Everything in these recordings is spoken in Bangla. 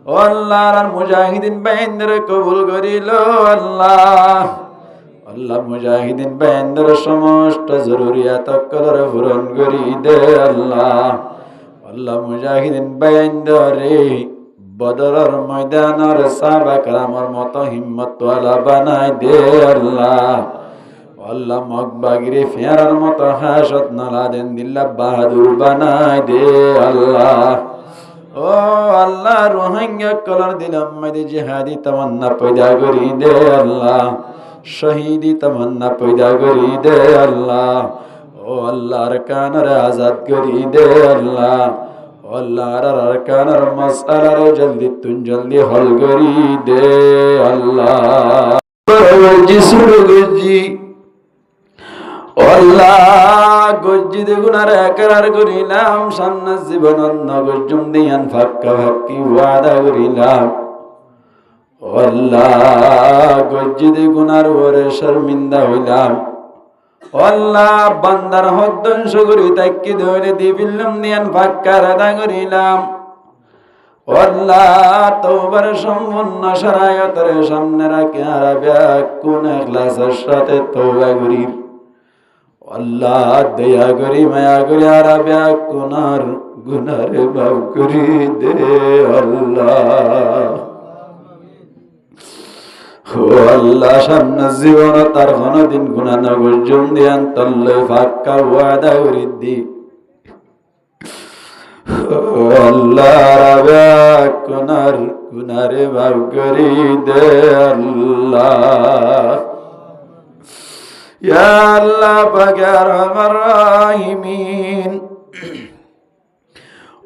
ও আল্লাহ আর মুজাহিদিন বাহিনীর কবুল করিল আল্লাহ। আল্লাহ মুজাহিদিন বাহিনীর সমস্ত জরুরিয়াত কলর পূরণ করি দে আল্লাহ। আল্লাহ মুজাহিদিন বাহিনীরে বদরের ময়দানের সাহাবা কেরামের মতো হিম্মত ওয়ালা বানাই দে আল্লাহ। আল্লাহ মগবাগিরি ফেরার মতো হাসত নালাদেন দিল্লা বাহাদুর বানাই দে আল্লাহ। ও আল্লাহ রোহিঙ্গা কলর দিলাম মাদি জিহাদি তামান্না পয়দা করি দে আল্লাহ। শহীদি তামান্না পয়দা করি দে আল্লাহ। ও আল্লাহর কানর আজাদ করি দে আল্লাহ। ও আল্লাহর কানর মাসআলার জলদি তুন জলদি হল করি দে আল্লাহ। জিসুর গজি আল্লাহ গজ্জি দে গুনার একরার করিলাম, সামনে জীবন অন্য গজ্জুম দিয়ান ফাক্কা ফাক্কি ওয়াদা করিলাম। আল্লাহ গজ্জি দে গুনার ওরে শর্মিন্দা হইলাম। আল্লাহ বান্দার হক ধ্বংস করি তাক্কি ধরে দিবিল্লাম দিয়ান ফাক্কা আদা করিলাম। আল্লাহ তওবার সম্পূর্ণ শরায়তের সামনে রাখি আর কোন ইখলাসের সাথে তওবা করি। আল্লাহ দয়া করি মায়া করি আর কোনার গুনারে মাফ করি দে আল্লাহ। ও আল্লাহ সামনে জীবন তার কোনদিন গুনাহ না গর্জন দিয়ান তল্লে ফাক্কা ওয়াদা করি দি। ও আল্লাহ কোনার গুনারে মাফ করি দে আল্লাহ। ইয়া আল্লাহ পাক ইয়া রহমান রাহিমিন।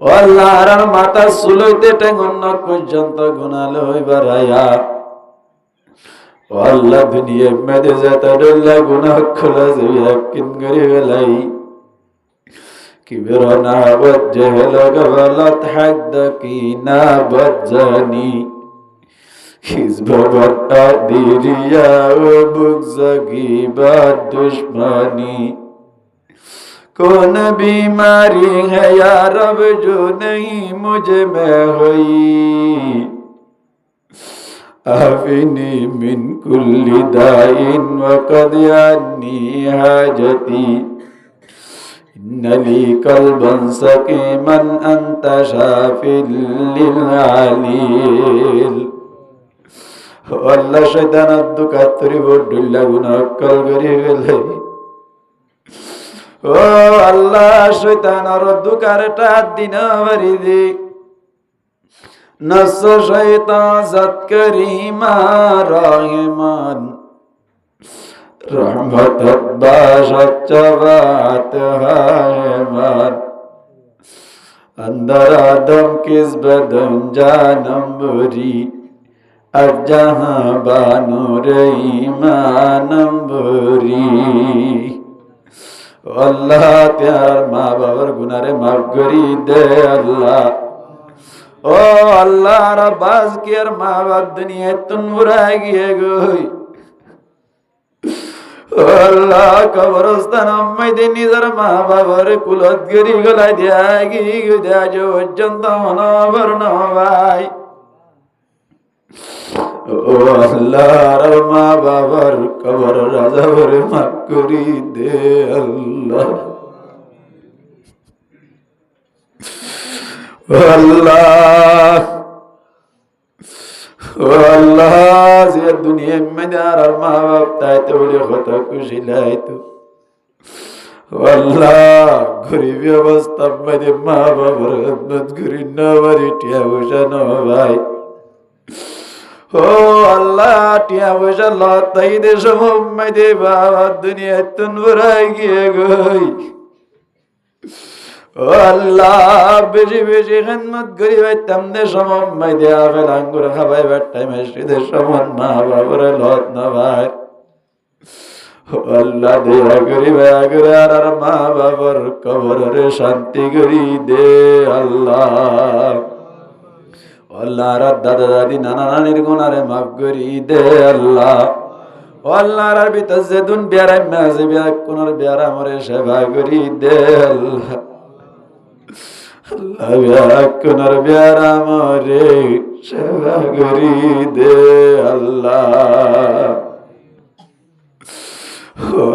ও আল্লাহর মাথা সুলইতে টেঙ্গন পর্যন্ত গুনাহ লই বাড়ায়া। ও আল্লাহ দুনিয়া মেদে যেতে ডল্লা গুনাহ খোলা যাবে কিন করে বেলাই কিবরনা ওয়াজহাল গবলত হাদকিনা বজ্জানি খিজবাত আদিরিয়া ও বুগজগি বাদ দুশ্মনী कौन बीमारी है या रब जो नहीं मुझ में हुई आफिनी मिन कुल्ली दाइन वक़द यानी हाजती इन्नली कल्बन सकीमन अंत शाफिल लिल आलील। अल्लाह शैतान दुकातरी बोडुल्ला गुनाह कल करी वेले। ও আল্লাহ শয়তানের দুকারটা দিন ভরি দে নফস শয়তান জাত করিমা রহমান রহমত বাশত চবাত হায়মান अंदर आदम किस बदन जानम बुरी अब जहां बानूर ईमानम बुरी। আল্লাহ তার মা বাবার গুনারে মাফ করি দে আল্লাহ। ও আল্লাহ রাব্বাস কি আর মা বাপ দুনিয়ায় তুনবুরাই গিয়ে গই। ও আল্লাহ কবরস্থান আম্মাইদে নিজের মা বাবার কুলত গরি গলাই দিয়া গিয়ে গিয়ে আজ পর্যন্ত মনোবর নবাই। ও আল্লাহর মা বাবার কবর রাজাবরে মাফ করি দে আল্লাহ। ও আল্লাহ ও আল্লাহ যে দুনিয়া में আর মা বাপ তাইতে বলে কত খুশি লাইতো। ও আল্লাহ গরিবী অবস্থা মধ্যে মা বাবার খেদমত করি না বাড়ি টিয়া বসা না ভাই। ও আল্লাহ টিয়া পয়সা লতাই দে সময় দে বাবা দুনিয়া তুন বুড়াই গিয়ে গই। ও আল্লাহ বেশি বেশি খেদমত করি পাইতাম দে সময় দে আপেল আঙ্গুর খাবাই বেটাই মেসিদের সমান মা বাবার লত না ভাই। ও আল্লাহ দেয়া করি ভাইয়া করে আর মা বাবার কবরে শান্তি করি দে আল্লাহ। আল্লাহ দাদা দাদি নানা নানির গুনারে মাফ করি দে আল্লাহ। আল্লাহ আর ভিতর যে দুন বিয়ারাই মাঝে বিয়া কোনার বিয়ারা মরে সেবা করি দে আল্লাহ। আল্লাহ বিয়া কোনার বিয়ারা মরে সেবা করি দে আল্লাহ।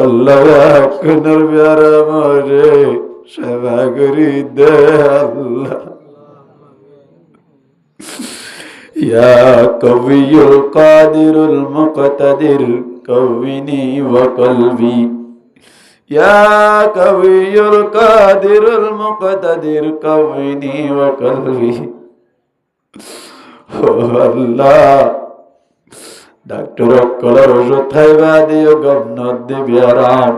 আল্লাহ আপনার প্যারা মরে সেবা করি দে আল্লাহ। ইয়া কবিয়ুল কাদিরুল মুকতাদির কওনি ওয়া কলবি, ইয়া কবিয়ুল কাদিরুল মুকতাদির কওনি ওয়া কলবি। ও আল্লাহ, ডাক্তার কলার ওষুধ খাইবা দিও, গভর্নর দিবি আরাম।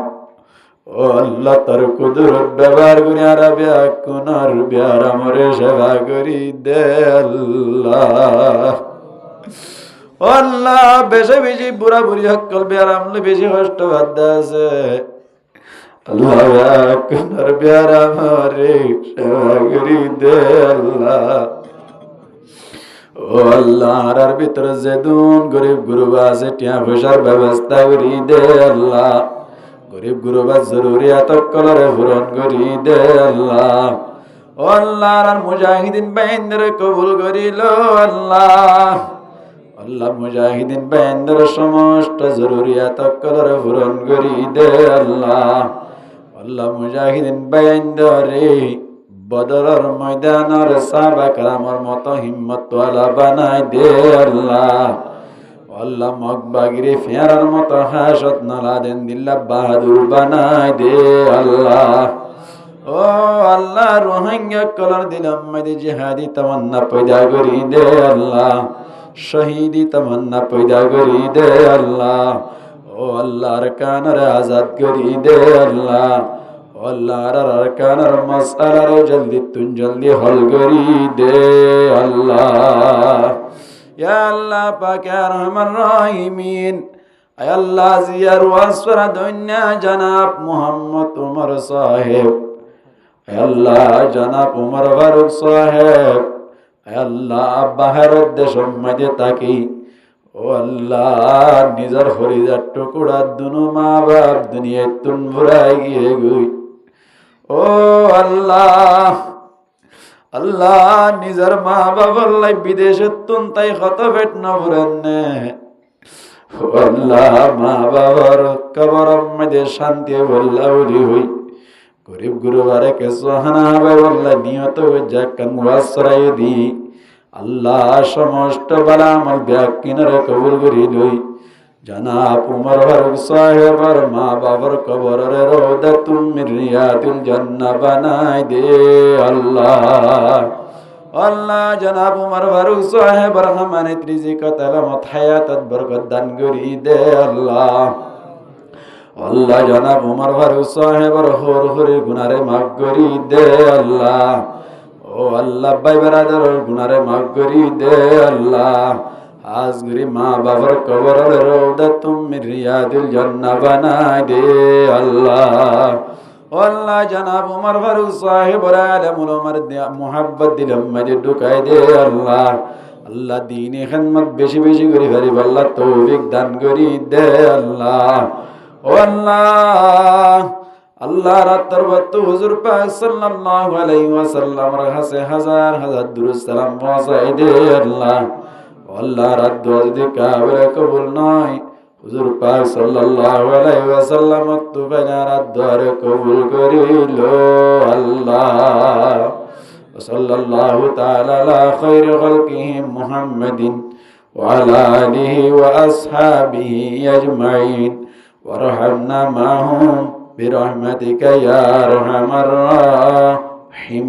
ও আল্লাহ, তার কুদরত ব্যবহার করি আর ব্যাকুনার ব্যারামরে সেবা করি দে আল্লাহ। ও আল্লাহ, বেশি বেশি বুড়া বুড়ি হকল ব্যারামলে বেশি কষ্ট বাদ আছে। আল্লাহ ব্যাকুনার ব্যারামরে সেবা করি দে আল্লাহ। ও আল্লাহ, আর ভিতরে যেদুন গরিব গুরুবা আছে টিয়া পয়সার ব্যবস্থা করি দে আল্লাহ। গরিব গুরুবা জরুরিয়াত কলরে পূরণ করি দে আল্লাহ। ও আল্লাহ, আর মুজাহিদিন বাহিনীর কবুল করিল আল্লাহ। আল্লাহ, মুজাহিদিন বাহিনীর সমস্ত জরুরিয়াত কলরে পূরণ করি দে আল্লাহ। আল্লাহ, মুজাহিদিন বাহিনীরে বদরের ময়দানের সাহাবা কেরামের মতো হিম্মতওয়ালা বানাই দে আল্লাহ। আল্লাহ, মগবাগিরি ফেরার মতো হাসত নালাদেন দিল্লা বাহাদুর বানাই দে আল্লাহ। ও আল্লাহ, রোহিঙ্গা কলর দিলাম মধ্যে জিহাদি তামান্না পয়দা করি দে আল্লাহ। শহীদি তামান্না পয়দা করি দে আল্লাহ। ও আল্লাহ, আর কানর আজাদ করি দে আল্লাহ। আল্লাহ, আর কানার মাসআলার জলদি তুন জলদি হল করি দে আল্লাহ। ইয়া আল্লাহ পাক ইয়া রহমান রহিমিন, আয় আল্লাহ, জিয়ার ওয়াসরা দুনিয়া জনাব মুহাম্মদ উমর সাহেব, আয় আল্লাহ জনাব উমর ফারুক সাহেব, আয় আল্লাহ বাহিরের দেশের মধ্যে থাকি ও আল্লাহ নিজের হরিজার টুকুরা দুনো মা বাপ দুনিয়ায় তুন ভরাই গিয়ে গই। ও আল্লাহ, আল্লাহ নিজের মা বাবার লাই বিদেশে তুন তাই কত পেট না ভরেন। ও আল্লাহ, মা বাবার কবরের মধ্যে শান্তি বল্লা বলি হই। গরিব গুরুবারে কে সোহানা হবে বল্লা নিয়ত যাকান ওয়াসরাই দি। আল্লাহ, সমস্ত বালা আমল ব্যাকিনরে কবুল করি লই। জনাব উমর ফারুক সাহেবের মা বাবার কবরের রওদাতুম মিন রিয়াদিল জান্নাহ বানাই দে আল্লাহ। আল্লাহ, জনাব উমর ফারুক সাহেবের আমানত রিজিক তালামত হায়াতত বরকত দান করি দে আল্লাহ। আল্লাহ, জনাব উমর ফারুক সাহেবের হর হরি গুনারে মাফ করি দে আল্লাহ। ও আল্লাহ, ভাই বেরাদারের গুনারে মাফ করি দে আল্লাহ। আজগরি মা বাবার কবরের রওদাতুম মিন রিয়াদিল জান্নাহ বানাই দে আল্লাহ। আল্লাহ, জনাব উমর ফারুক সাহেবের আলেমুল উমর মুহাব্বত দিলম মধ্যে ঢুকাই দে আল্লাহ। আল্লাহ, দ্বীনে খিদমত বেশি বেশি করে পারিব আল্লাহ তৌফিক দান করি দে আল্লাহ। ও আল্লাহ, আল্লাহ রাতের বত্ত হুজুর পাক সাল্লাল্লাহু আলাইহি ওয়াসাল্লামের কাছে হাজার হাজার দুরূদ সালাম পৌঁছাই দে আল্লাহ। আল্লাহ, রাত যদি কাবিলে কবুল নয়, হুজুর পাক সাল্লাল্লাহু আলাইহি ওয়াসাল্লাম তুবানা রাত দ্বারে কবুল করিল আল্লাহ। সাল্লাল্লাহু তাআলা আলা খায়রি খালকিহি মুহাম্মাদিন ওয়া আলা আলিহি ওয়া আসহাবিহি আজমাইন ওয়ারহামনা মাহুম বিরহমাতিকা ইয়া আরহামার রাহিমিন।